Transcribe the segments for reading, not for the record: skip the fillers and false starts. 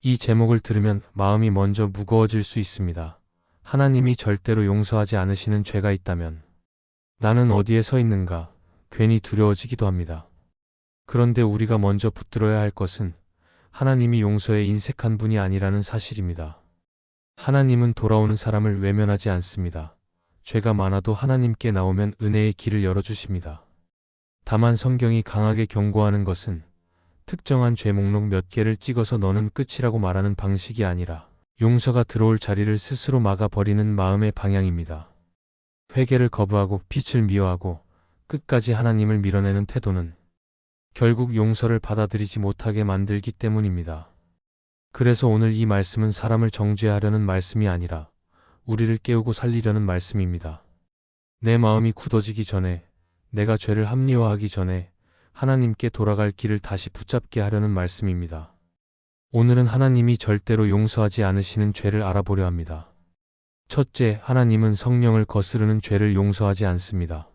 이 제목을 들으면 마음이 먼저 무거워질 수 있습니다. 하나님이 절대로 용서하지 않으시는 죄가 있다면 나는 어디에 서 있는가 괜히 두려워지기도 합니다. 그런데 우리가 먼저 붙들어야 할 것은 하나님이 용서에 인색한 분이 아니라는 사실입니다. 하나님은 돌아오는 사람을 외면하지 않습니다. 죄가 많아도 하나님께 나오면 은혜의 길을 열어주십니다. 다만 성경이 강하게 경고하는 것은 특정한 죄 목록 몇 개를 찍어서 너는 끝이라고 말하는 방식이 아니라 용서가 들어올 자리를 스스로 막아버리는 마음의 방향입니다. 회개를 거부하고 빛을 미워하고 끝까지 하나님을 밀어내는 태도는 결국 용서를 받아들이지 못하게 만들기 때문입니다. 그래서 오늘 이 말씀은 사람을 정죄하려는 말씀이 아니라 우리를 깨우고 살리려는 말씀입니다. 내 마음이 굳어지기 전에, 내가 죄를 합리화하기 전에 하나님께 돌아갈 길을 다시 붙잡게 하려는 말씀입니다. 오늘은 하나님이 절대로 용서하지 않으시는 죄를 알아보려 합니다. 첫째, 하나님은 성령을 거스르는 죄를 용서하지 않습니다.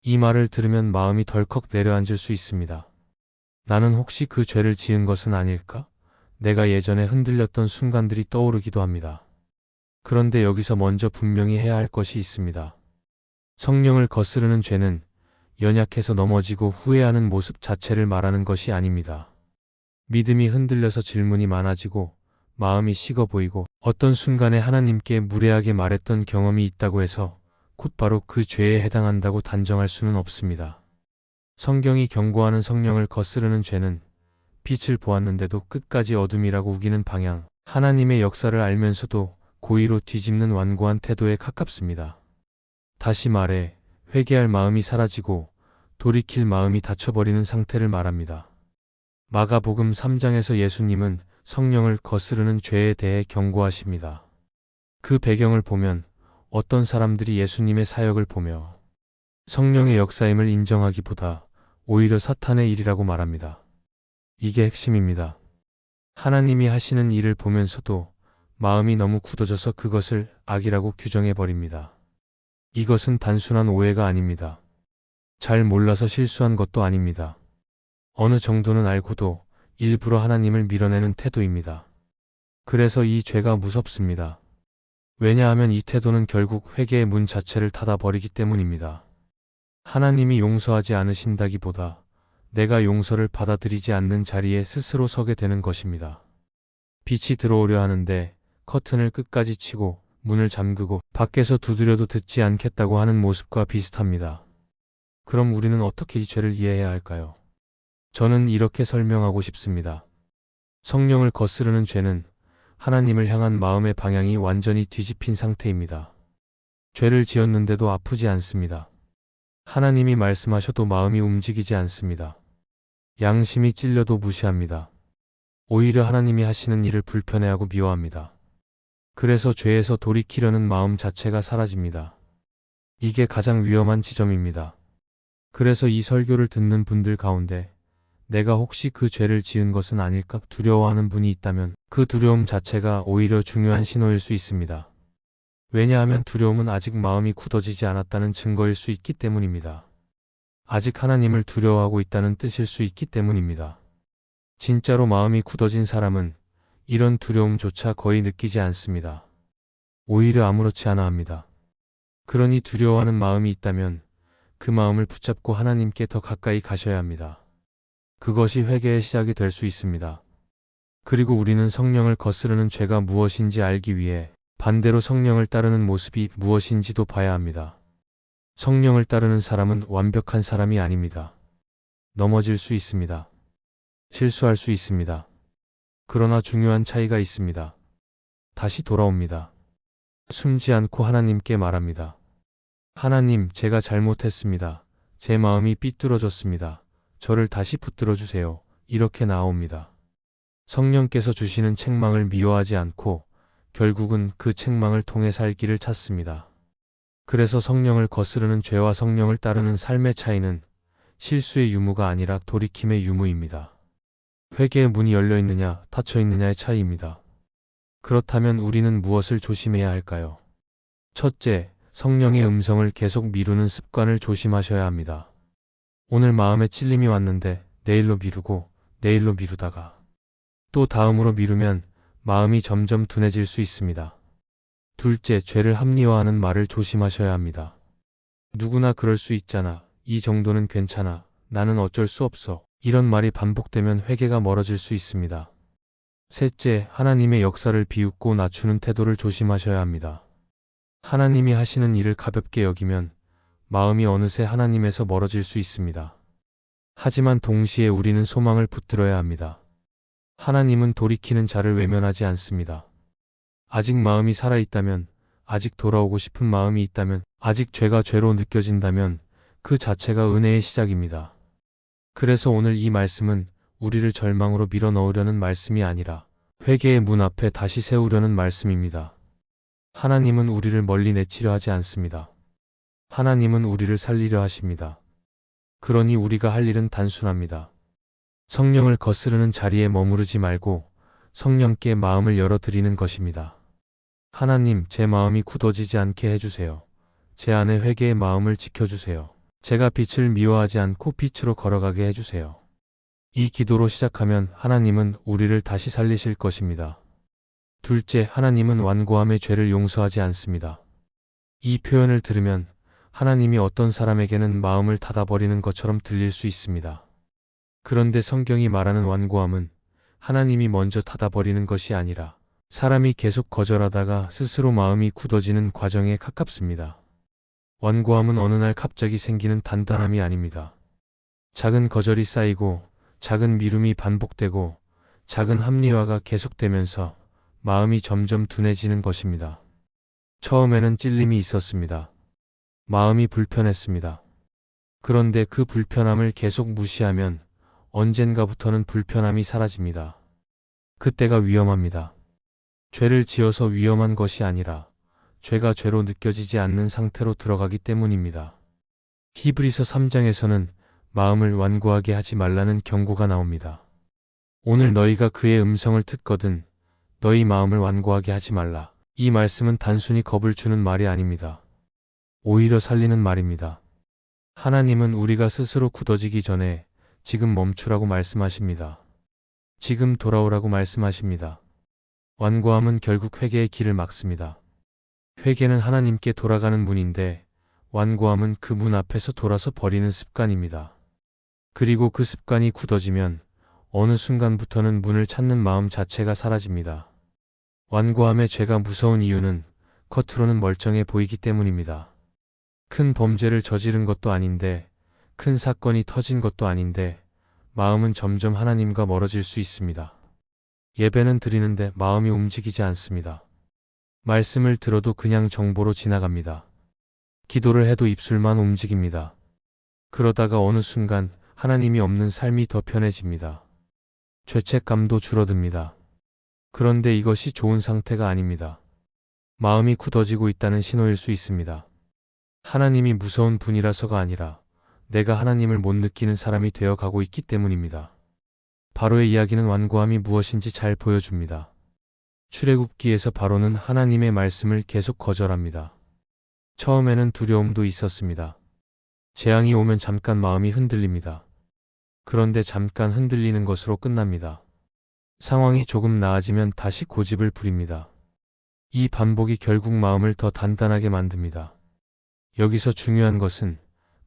이 말을 들으면 마음이 덜컥 내려앉을 수 있습니다. 나는 혹시 그 죄를 지은 것은 아닐까? 내가 예전에 흔들렸던 순간들이 떠오르기도 합니다. 그런데 여기서 먼저 분명히 해야 할 것이 있습니다. 성령을 거스르는 죄는 연약해서 넘어지고 후회하는 모습 자체를 말하는 것이 아닙니다. 믿음이 흔들려서 질문이 많아지고 마음이 식어 보이고 어떤 순간에 하나님께 무례하게 말했던 경험이 있다고 해서 곧바로 그 죄에 해당한다고 단정할 수는 없습니다. 성경이 경고하는 성령을 거스르는 죄는 빛을 보았는데도 끝까지 어둠이라고 우기는 방향, 하나님의 역사를 알면서도 고의로 뒤집는 완고한 태도에 가깝습니다. 다시 말해 회개할 마음이 사라지고 돌이킬 마음이 닫혀버리는 상태를 말합니다. 마가복음 3장에서 예수님은 성령을 거스르는 죄에 대해 경고하십니다. 그 배경을 보면 어떤 사람들이 예수님의 사역을 보며 성령의 역사임을 인정하기보다 오히려 사탄의 일이라고 말합니다. 이게 핵심입니다. 하나님이 하시는 일을 보면서도 마음이 너무 굳어져서 그것을 악이라고 규정해버립니다. 이것은 단순한 오해가 아닙니다. 잘 몰라서 실수한 것도 아닙니다. 어느 정도는 알고도 일부러 하나님을 밀어내는 태도입니다. 그래서 이 죄가 무섭습니다. 왜냐하면 이 태도는 결국 회개의 문 자체를 닫아버리기 때문입니다. 하나님이 용서하지 않으신다기보다 내가 용서를 받아들이지 않는 자리에 스스로 서게 되는 것입니다. 빛이 들어오려 하는데 커튼을 끝까지 치고 문을 잠그고 밖에서 두드려도 듣지 않겠다고 하는 모습과 비슷합니다. 그럼 우리는 어떻게 이 죄를 이해해야 할까요? 저는 이렇게 설명하고 싶습니다. 성령을 거스르는 죄는 하나님을 향한 마음의 방향이 완전히 뒤집힌 상태입니다. 죄를 지었는데도 아프지 않습니다. 하나님이 말씀하셔도 마음이 움직이지 않습니다. 양심이 찔려도 무시합니다. 오히려 하나님이 하시는 일을 불편해하고 미워합니다. 그래서 죄에서 돌이키려는 마음 자체가 사라집니다. 이게 가장 위험한 지점입니다. 그래서 이 설교를 듣는 분들 가운데 내가 혹시 그 죄를 지은 것은 아닐까 두려워하는 분이 있다면 그 두려움 자체가 오히려 중요한 신호일 수 있습니다. 왜냐하면 두려움은 아직 마음이 굳어지지 않았다는 증거일 수 있기 때문입니다. 아직 하나님을 두려워하고 있다는 뜻일 수 있기 때문입니다. 진짜로 마음이 굳어진 사람은 이런 두려움조차 거의 느끼지 않습니다. 오히려 아무렇지 않아 합니다. 그러니 두려워하는 마음이 있다면 그 마음을 붙잡고 하나님께 더 가까이 가셔야 합니다. 그것이 회개의 시작이 될 수 있습니다. 그리고 우리는 성령을 거스르는 죄가 무엇인지 알기 위해 반대로 성령을 따르는 모습이 무엇인지도 봐야 합니다. 성령을 따르는 사람은 완벽한 사람이 아닙니다. 넘어질 수 있습니다. 실수할 수 있습니다. 그러나 중요한 차이가 있습니다. 다시 돌아옵니다. 숨지 않고 하나님께 말합니다. 하나님, 제가 잘못했습니다. 제 마음이 삐뚤어졌습니다. 저를 다시 붙들어 주세요. 이렇게 나옵니다. 성령께서 주시는 책망을 미워하지 않고 결국은 그 책망을 통해 살 길을 찾습니다. 그래서 성령을 거스르는 죄와 성령을 따르는 삶의 차이는 실수의 유무가 아니라 돌이킴의 유무입니다. 회개의 문이 열려 있느냐, 닫혀 있느냐의 차이입니다. 그렇다면 우리는 무엇을 조심해야 할까요? 첫째, 성령의 음성을 계속 미루는 습관을 조심하셔야 합니다. 오늘 마음에 찔림이 왔는데 내일로 미루고 내일로 미루다가 또 다음으로 미루면 마음이 점점 둔해질 수 있습니다. 둘째, 죄를 합리화하는 말을 조심하셔야 합니다. 누구나 그럴 수 있잖아. 이 정도는 괜찮아. 나는 어쩔 수 없어. 이런 말이 반복되면 회개가 멀어질 수 있습니다. 셋째, 하나님의 역사를 비웃고 낮추는 태도를 조심하셔야 합니다. 하나님이 하시는 일을 가볍게 여기면 마음이 어느새 하나님에서 멀어질 수 있습니다. 하지만 동시에 우리는 소망을 붙들어야 합니다. 하나님은 돌이키는 자를 외면하지 않습니다. 아직 마음이 살아있다면, 아직 돌아오고 싶은 마음이 있다면, 아직 죄가 죄로 느껴진다면 그 자체가 은혜의 시작입니다. 그래서 오늘 이 말씀은 우리를 절망으로 밀어 넣으려는 말씀이 아니라 회개의 문 앞에 다시 세우려는 말씀입니다. 하나님은 우리를 멀리 내치려 하지 않습니다. 하나님은 우리를 살리려 하십니다. 그러니 우리가 할 일은 단순합니다. 성령을 거스르는 자리에 머무르지 말고 성령께 마음을 열어드리는 것입니다. 하나님, 제 마음이 굳어지지 않게 해주세요. 제 안에 회개의 마음을 지켜주세요. 제가 빛을 미워하지 않고 빛으로 걸어가게 해주세요. 이 기도로 시작하면 하나님은 우리를 다시 살리실 것입니다. 둘째, 하나님은 완고함의 죄를 용서하지 않습니다. 이 표현을 들으면 하나님이 어떤 사람에게는 마음을 닫아버리는 것처럼 들릴 수 있습니다. 그런데 성경이 말하는 완고함은 하나님이 먼저 닫아버리는 것이 아니라 사람이 계속 거절하다가 스스로 마음이 굳어지는 과정에 가깝습니다. 완고함은 어느 날 갑자기 생기는 단단함이 아닙니다. 작은 거절이 쌓이고 작은 미움이 반복되고 작은 합리화가 계속되면서 마음이 점점 둔해지는 것입니다. 처음에는 찔림이 있었습니다. 마음이 불편했습니다. 그런데 그 불편함을 계속 무시하면 언젠가부터는 불편함이 사라집니다. 그때가 위험합니다. 죄를 지어서 위험한 것이 아니라 죄가 죄로 느껴지지 않는 상태로 들어가기 때문입니다. 히브리서 3장에서는 마음을 완고하게 하지 말라는 경고가 나옵니다. 오늘 너희가 그의 음성을 듣거든 너희 마음을 완고하게 하지 말라. 이 말씀은 단순히 겁을 주는 말이 아닙니다. 오히려 살리는 말입니다. 하나님은 우리가 스스로 굳어지기 전에 지금 멈추라고 말씀하십니다. 지금 돌아오라고 말씀하십니다. 완고함은 결국 회개의 길을 막습니다. 회개는 하나님께 돌아가는 문인데 완고함은 그 문 앞에서 돌아서 버리는 습관입니다. 그리고 그 습관이 굳어지면 어느 순간부터는 문을 찾는 마음 자체가 사라집니다. 완고함의 죄가 무서운 이유는 겉으로는 멀쩡해 보이기 때문입니다. 큰 범죄를 저지른 것도 아닌데, 큰 사건이 터진 것도 아닌데 마음은 점점 하나님과 멀어질 수 있습니다. 예배는 드리는데 마음이 움직이지 않습니다. 말씀을 들어도 그냥 정보로 지나갑니다. 기도를 해도 입술만 움직입니다. 그러다가 어느 순간 하나님이 없는 삶이 더 편해집니다. 죄책감도 줄어듭니다. 그런데 이것이 좋은 상태가 아닙니다. 마음이 굳어지고 있다는 신호일 수 있습니다. 하나님이 무서운 분이라서가 아니라 내가 하나님을 못 느끼는 사람이 되어 가고 있기 때문입니다. 바로의 이야기는 완고함이 무엇인지 잘 보여줍니다. 출애굽기에서 바로는 하나님의 말씀을 계속 거절합니다. 처음에는 두려움도 있었습니다. 재앙이 오면 잠깐 마음이 흔들립니다. 그런데 잠깐 흔들리는 것으로 끝납니다. 상황이 조금 나아지면 다시 고집을 부립니다. 이 반복이 결국 마음을 더 단단하게 만듭니다. 여기서 중요한 것은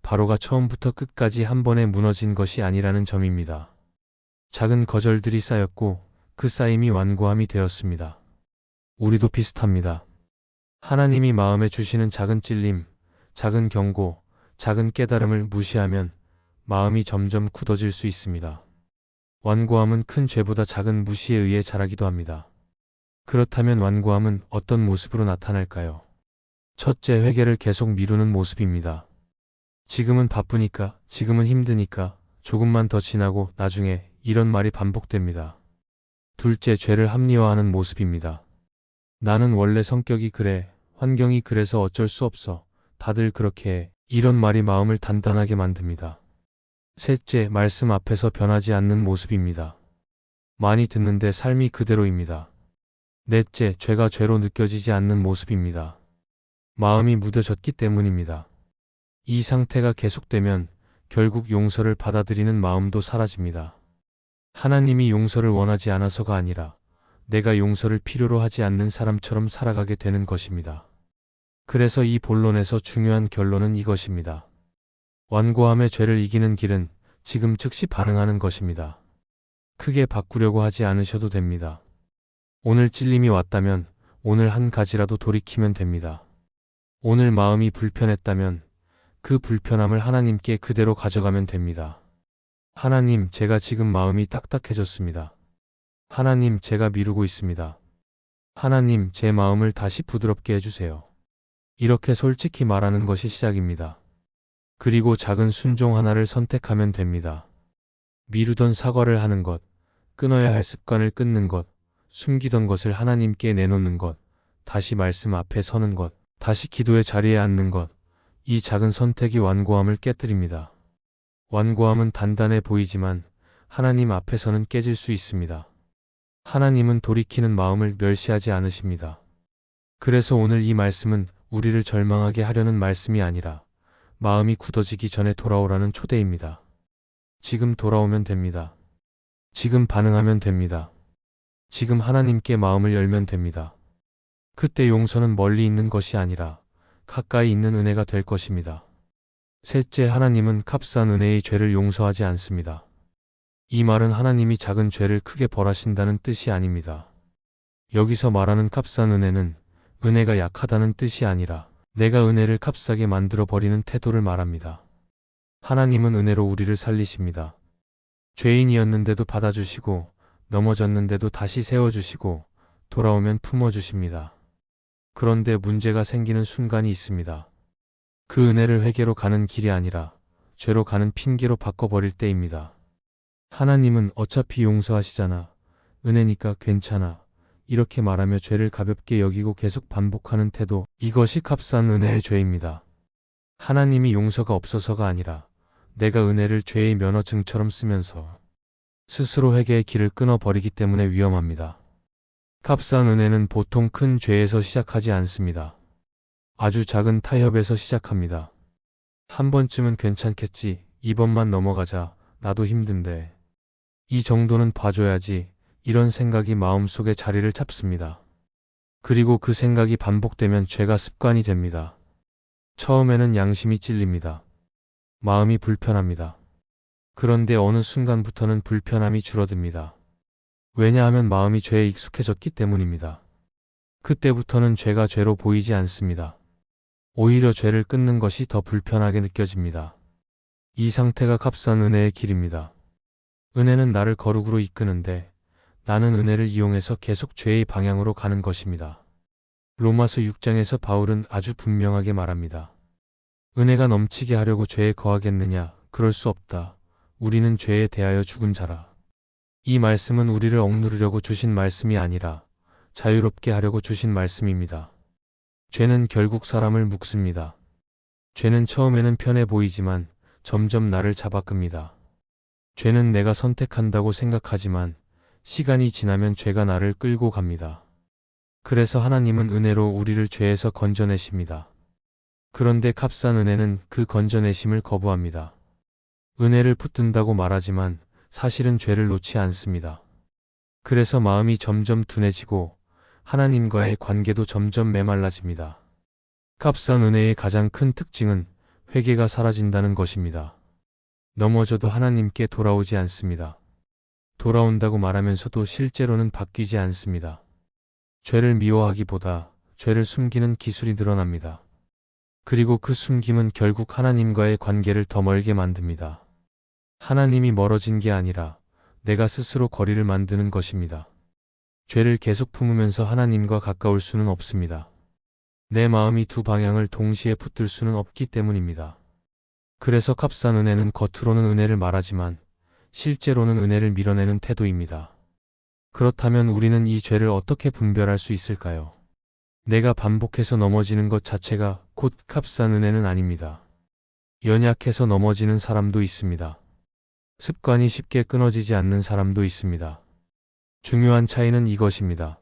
바로가 처음부터 끝까지 한 번에 무너진 것이 아니라는 점입니다. 작은 거절들이 쌓였고 그 쌓임이 완고함이 되었습니다. 우리도 비슷합니다. 하나님이 마음에 주시는 작은 찔림, 작은 경고, 작은 깨달음을 무시하면 마음이 점점 굳어질 수 있습니다. 완고함은 큰 죄보다 작은 무시에 의해 자라기도 합니다. 그렇다면 완고함은 어떤 모습으로 나타날까요? 첫째, 회개를 계속 미루는 모습입니다. 지금은 바쁘니까, 지금은 힘드니까, 조금만 더 지나고 나중에 이런 말이 반복됩니다. 둘째, 죄를 합리화하는 모습입니다. 나는 원래 성격이 그래, 환경이 그래서 어쩔 수 없어, 다들 그렇게 해. 이런 말이 마음을 단단하게 만듭니다. 셋째, 말씀 앞에서 변하지 않는 모습입니다. 많이 듣는데 삶이 그대로입니다. 넷째, 죄가 죄로 느껴지지 않는 모습입니다. 마음이 무뎌졌기 때문입니다. 이 상태가 계속되면 결국 용서를 받아들이는 마음도 사라집니다. 하나님이 용서를 원하지 않아서가 아니라 내가 용서를 필요로 하지 않는 사람처럼 살아가게 되는 것입니다. 그래서 이 본론에서 중요한 결론은 이것입니다. 완고함의 죄를 이기는 길은 지금 즉시 반응하는 것입니다. 크게 바꾸려고 하지 않으셔도 됩니다. 오늘 찔림이 왔다면 오늘 한 가지라도 돌이키면 됩니다. 오늘 마음이 불편했다면 그 불편함을 하나님께 그대로 가져가면 됩니다. 하나님, 제가 지금 마음이 딱딱해졌습니다. 하나님, 제가 미루고 있습니다. 하나님, 제 마음을 다시 부드럽게 해주세요. 이렇게 솔직히 말하는 것이 시작입니다. 그리고 작은 순종 하나를 선택하면 됩니다. 미루던 사과를 하는 것, 끊어야 할 습관을 끊는 것, 숨기던 것을 하나님께 내놓는 것, 다시 말씀 앞에 서는 것, 다시 기도의 자리에 앉는 것, 이 작은 선택이 완고함을 깨뜨립니다. 완고함은 단단해 보이지만 하나님 앞에서는 깨질 수 있습니다. 하나님은 돌이키는 마음을 멸시하지 않으십니다. 그래서 오늘 이 말씀은 우리를 절망하게 하려는 말씀이 아니라 마음이 굳어지기 전에 돌아오라는 초대입니다. 지금 돌아오면 됩니다. 지금 반응하면 됩니다. 지금 하나님께 마음을 열면 됩니다. 그때 용서는 멀리 있는 것이 아니라 가까이 있는 은혜가 될 것입니다. 셋째, 하나님은 값싼 은혜의 죄를 용서하지 않습니다. 이 말은 하나님이 작은 죄를 크게 벌하신다는 뜻이 아닙니다. 여기서 말하는 값싼 은혜는 은혜가 약하다는 뜻이 아니라 내가 은혜를 값싸게 만들어 버리는 태도를 말합니다. 하나님은 은혜로 우리를 살리십니다. 죄인이었는데도 받아주시고 넘어졌는데도 다시 세워주시고 돌아오면 품어주십니다. 그런데 문제가 생기는 순간이 있습니다. 그 은혜를 회개로 가는 길이 아니라 죄로 가는 핑계로 바꿔버릴 때입니다. 하나님은 어차피 용서하시잖아. 은혜니까 괜찮아. 이렇게 말하며 죄를 가볍게 여기고 계속 반복하는 태도, 이것이 값싼 은혜의 죄입니다. 하나님이 용서가 없어서가 아니라 내가 은혜를 죄의 면허증처럼 쓰면서 스스로 회개의 길을 끊어버리기 때문에 위험합니다. 값싼 은혜는 보통 큰 죄에서 시작하지 않습니다. 아주 작은 타협에서 시작합니다. 한 번쯤은 괜찮겠지. 이번만 넘어가자. 나도 힘든데. 이 정도는 봐줘야지. 이런 생각이 마음속에 자리를 잡습니다. 그리고 그 생각이 반복되면 죄가 습관이 됩니다. 처음에는 양심이 찔립니다. 마음이 불편합니다. 그런데 어느 순간부터는 불편함이 줄어듭니다. 왜냐하면 마음이 죄에 익숙해졌기 때문입니다. 그때부터는 죄가 죄로 보이지 않습니다. 오히려 죄를 끊는 것이 더 불편하게 느껴집니다. 이 상태가 값싼 은혜의 길입니다. 은혜는 나를 거룩으로 이끄는데 나는 은혜를 이용해서 계속 죄의 방향으로 가는 것입니다. 로마서 6장에서 바울은 아주 분명하게 말합니다. 은혜가 넘치게 하려고 죄에 거하겠느냐? 그럴 수 없다. 우리는 죄에 대하여 죽은 자라. 이 말씀은 우리를 억누르려고 주신 말씀이 아니라 자유롭게 하려고 주신 말씀입니다. 죄는 결국 사람을 묶습니다. 죄는 처음에는 편해 보이지만 점점 나를 잡아끕니다. 죄는 내가 선택한다고 생각하지만 시간이 지나면 죄가 나를 끌고 갑니다. 그래서 하나님은 은혜로 우리를 죄에서 건져내십니다. 그런데 값싼 은혜는 그 건져내심을 거부합니다. 은혜를 붙든다고 말하지만 사실은 죄를 놓지 않습니다. 그래서 마음이 점점 둔해지고 하나님과의 관계도 점점 메말라집니다. 값싼 은혜의 가장 큰 특징은 회개가 사라진다는 것입니다. 넘어져도 하나님께 돌아오지 않습니다. 돌아온다고 말하면서도 실제로는 바뀌지 않습니다. 죄를 미워하기보다 죄를 숨기는 기술이 늘어납니다. 그리고 그 숨김은 결국 하나님과의 관계를 더 멀게 만듭니다. 하나님이 멀어진 게 아니라 내가 스스로 거리를 만드는 것입니다. 죄를 계속 품으면서 하나님과 가까울 수는 없습니다. 내 마음이 두 방향을 동시에 붙들 수는 없기 때문입니다. 그래서 값싼 은혜는 겉으로는 은혜를 말하지만 실제로는 은혜를 밀어내는 태도입니다. 그렇다면 우리는 이 죄를 어떻게 분별할 수 있을까요? 내가 반복해서 넘어지는 것 자체가 곧 값싼 은혜는 아닙니다. 연약해서 넘어지는 사람도 있습니다. 습관이 쉽게 끊어지지 않는 사람도 있습니다. 중요한 차이는 이것입니다.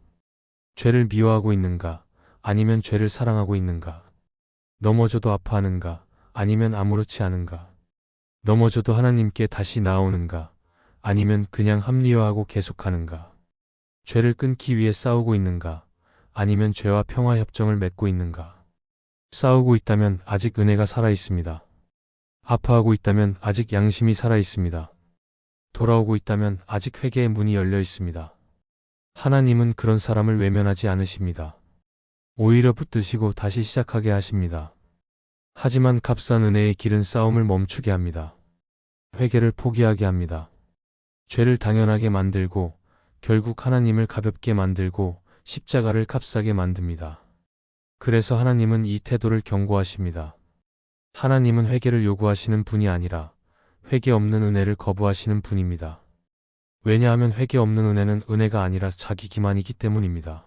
죄를 미워하고 있는가, 아니면 죄를 사랑하고 있는가? 넘어져도 아파하는가, 아니면 아무렇지 않은가? 넘어져도 하나님께 다시 나오는가, 아니면 그냥 합리화하고 계속하는가? 죄를 끊기 위해 싸우고 있는가? 아니면 죄와 평화 협정을 맺고 있는가? 싸우고 있다면 아직 은혜가 살아 있습니다. 아파하고 있다면 아직 양심이 살아 있습니다. 돌아오고 있다면 아직 회개의 문이 열려 있습니다. 하나님은 그런 사람을 외면하지 않으십니다. 오히려 붙드시고 다시 시작하게 하십니다. 하지만 값싼 은혜의 길은 싸움을 멈추게 합니다. 회개를 포기하게 합니다. 죄를 당연하게 만들고 결국 하나님을 가볍게 만들고 십자가를 값싸게 만듭니다. 그래서 하나님은 이 태도를 경고하십니다. 하나님은 회개를 요구하시는 분이 아니라 회개 없는 은혜를 거부하시는 분입니다. 왜냐하면 회개 없는 은혜는 은혜가 아니라 자기 기만이기 때문입니다.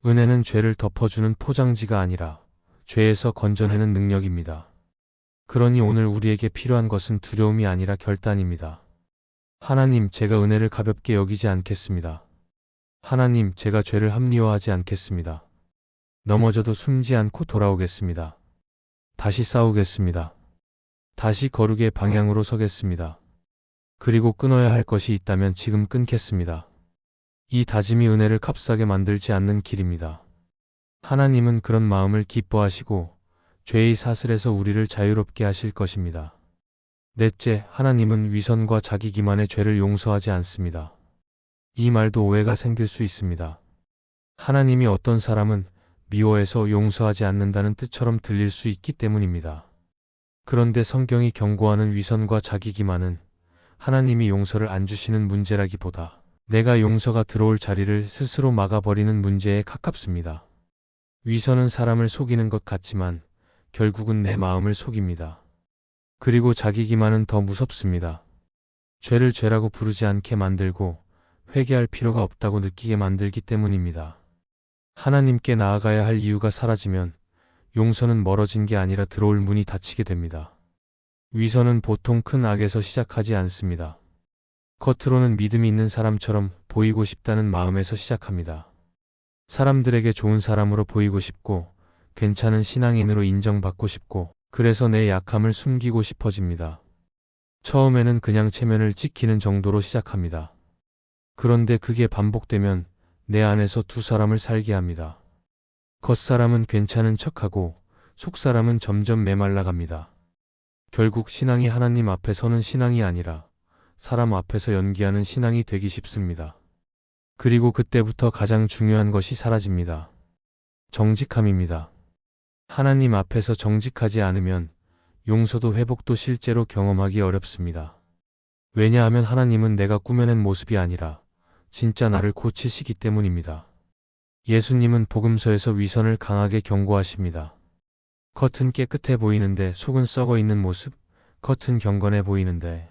은혜는 죄를 덮어주는 포장지가 아니라 죄에서 건져내는 능력입니다. 그러니 오늘 우리에게 필요한 것은 두려움이 아니라 결단입니다. 하나님, 제가 은혜를 가볍게 여기지 않겠습니다. 하나님, 제가 죄를 합리화하지 않겠습니다. 넘어져도 숨지 않고 돌아오겠습니다. 다시 싸우겠습니다. 다시 거룩의 방향으로 서겠습니다. 그리고 끊어야 할 것이 있다면 지금 끊겠습니다. 이 다짐이 은혜를 값싸게 만들지 않는 길입니다. 하나님은 그런 마음을 기뻐하시고 죄의 사슬에서 우리를 자유롭게 하실 것입니다. 넷째, 하나님은 위선과 자기 기만의 죄를 용서하지 않습니다. 이 말도 오해가 생길 수 있습니다. 하나님이 어떤 사람은 미워해서 용서하지 않는다는 뜻처럼 들릴 수 있기 때문입니다. 그런데 성경이 경고하는 위선과 자기 기만은 하나님이 용서를 안 주시는 문제라기보다 내가 용서가 들어올 자리를 스스로 막아버리는 문제에 가깝습니다. 위선은 사람을 속이는 것 같지만 결국은 내 마음을 속입니다. 그리고 자기 기만은 더 무섭습니다. 죄를 죄라고 부르지 않게 만들고 회개할 필요가 없다고 느끼게 만들기 때문입니다. 하나님께 나아가야 할 이유가 사라지면 용서는 멀어진 게 아니라 들어올 문이 닫히게 됩니다. 위선은 보통 큰 악에서 시작하지 않습니다. 겉으로는 믿음이 있는 사람처럼 보이고 싶다는 마음에서 시작합니다. 사람들에게 좋은 사람으로 보이고 싶고 괜찮은 신앙인으로 인정받고 싶고 그래서 내 약함을 숨기고 싶어집니다. 처음에는 그냥 체면을 지키는 정도로 시작합니다. 그런데 그게 반복되면 내 안에서 두 사람을 살게 합니다. 겉사람은 괜찮은 척하고 속사람은 점점 메말라갑니다. 결국 신앙이 하나님 앞에 서는 신앙이 아니라 사람 앞에서 연기하는 신앙이 되기 쉽습니다. 그리고 그때부터 가장 중요한 것이 사라집니다. 정직함입니다. 하나님 앞에서 정직하지 않으면 용서도 회복도 실제로 경험하기 어렵습니다. 왜냐하면 하나님은 내가 꾸며낸 모습이 아니라 진짜 나를 고치시기 때문입니다. 예수님은 복음서에서 위선을 강하게 경고하십니다. 겉은 깨끗해 보이는데 속은 썩어 있는 모습, 겉은 경건해 보이는데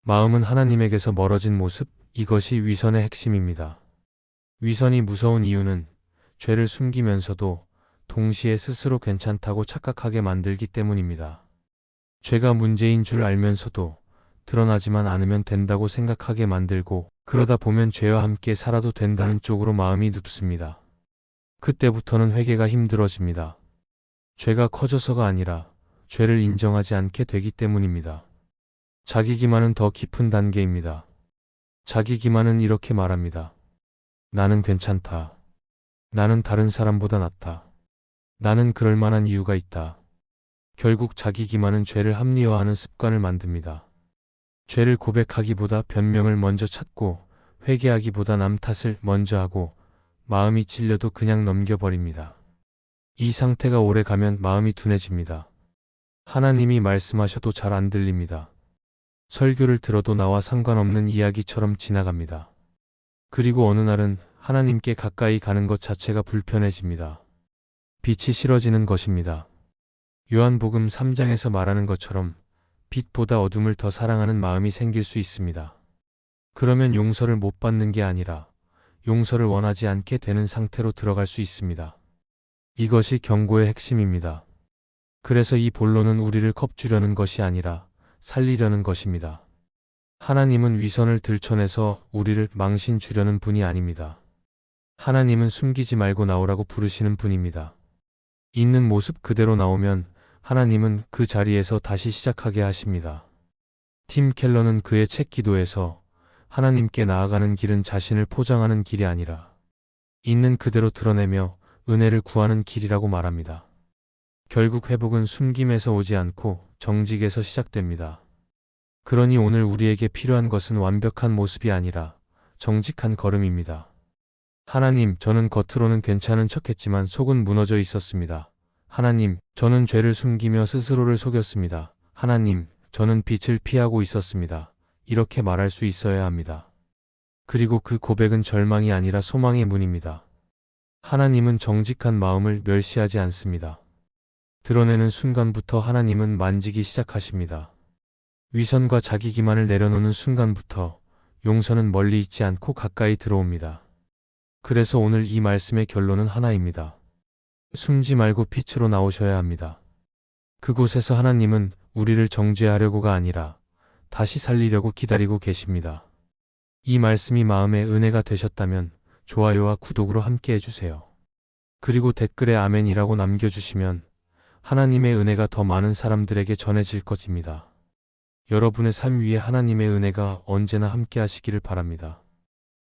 마음은 하나님에게서 멀어진 모습, 이것이 위선의 핵심입니다. 위선이 무서운 이유는 죄를 숨기면서도 동시에 스스로 괜찮다고 착각하게 만들기 때문입니다. 죄가 문제인 줄 알면서도 드러나지만 않으면 된다고 생각하게 만들고 그러다 보면 죄와 함께 살아도 된다는 쪽으로 마음이 눕습니다. 그때부터는 회개가 힘들어집니다. 죄가 커져서가 아니라 죄를 인정하지 않게 되기 때문입니다. 자기 기만은 더 깊은 단계입니다. 자기 기만은 이렇게 말합니다. 나는 괜찮다. 나는 다른 사람보다 낫다. 나는 그럴 만한 이유가 있다. 결국 자기 기만은 죄를 합리화하는 습관을 만듭니다. 죄를 고백하기보다 변명을 먼저 찾고 회개하기보다 남 탓을 먼저 하고 마음이 찔려도 그냥 넘겨버립니다. 이 상태가 오래 가면 마음이 둔해집니다. 하나님이 말씀하셔도 잘 안 들립니다. 설교를 들어도 나와 상관없는 이야기처럼 지나갑니다. 그리고 어느 날은 하나님께 가까이 가는 것 자체가 불편해집니다. 빛이 싫어지는 것입니다. 요한복음 3장에서 말하는 것처럼 빛보다 어둠을 더 사랑하는 마음이 생길 수 있습니다. 그러면 용서를 못 받는 게 아니라 용서를 원하지 않게 되는 상태로 들어갈 수 있습니다. 이것이 경고의 핵심입니다. 그래서 이 본론은 우리를 겁주려는 것이 아니라 살리려는 것입니다. 하나님은 위선을 들춰내서 우리를 망신 주려는 분이 아닙니다. 하나님은 숨기지 말고 나오라고 부르시는 분입니다. 있는 모습 그대로 나오면 하나님은 그 자리에서 다시 시작하게 하십니다. 팀 켈러는 그의 책 기도에서 하나님께 나아가는 길은 자신을 포장하는 길이 아니라 있는 그대로 드러내며 은혜를 구하는 길이라고 말합니다. 결국 회복은 숨김에서 오지 않고 정직에서 시작됩니다. 그러니 오늘 우리에게 필요한 것은 완벽한 모습이 아니라 정직한 걸음입니다. 하나님, 저는 겉으로는 괜찮은 척했지만 속은 무너져 있었습니다. 하나님, 저는 죄를 숨기며 스스로를 속였습니다. 하나님, 저는 빛을 피하고 있었습니다. 이렇게 말할 수 있어야 합니다. 그리고 그 고백은 절망이 아니라 소망의 문입니다. 하나님은 정직한 마음을 멸시하지 않습니다. 드러내는 순간부터 하나님은 만지기 시작하십니다. 위선과 자기 기만을 내려놓는 순간부터 용서는 멀리 있지 않고 가까이 들어옵니다. 그래서 오늘 이 말씀의 결론은 하나입니다. 숨지 말고 빛으로 나오셔야 합니다. 그곳에서 하나님은 우리를 정죄하려고가 아니라 다시 살리려고 기다리고 계십니다. 이 말씀이 마음의 은혜가 되셨다면 좋아요와 구독으로 함께 해주세요. 그리고 댓글에 아멘이라고 남겨주시면 하나님의 은혜가 더 많은 사람들에게 전해질 것입니다. 여러분의 삶 위에 하나님의 은혜가 언제나 함께 하시기를 바랍니다.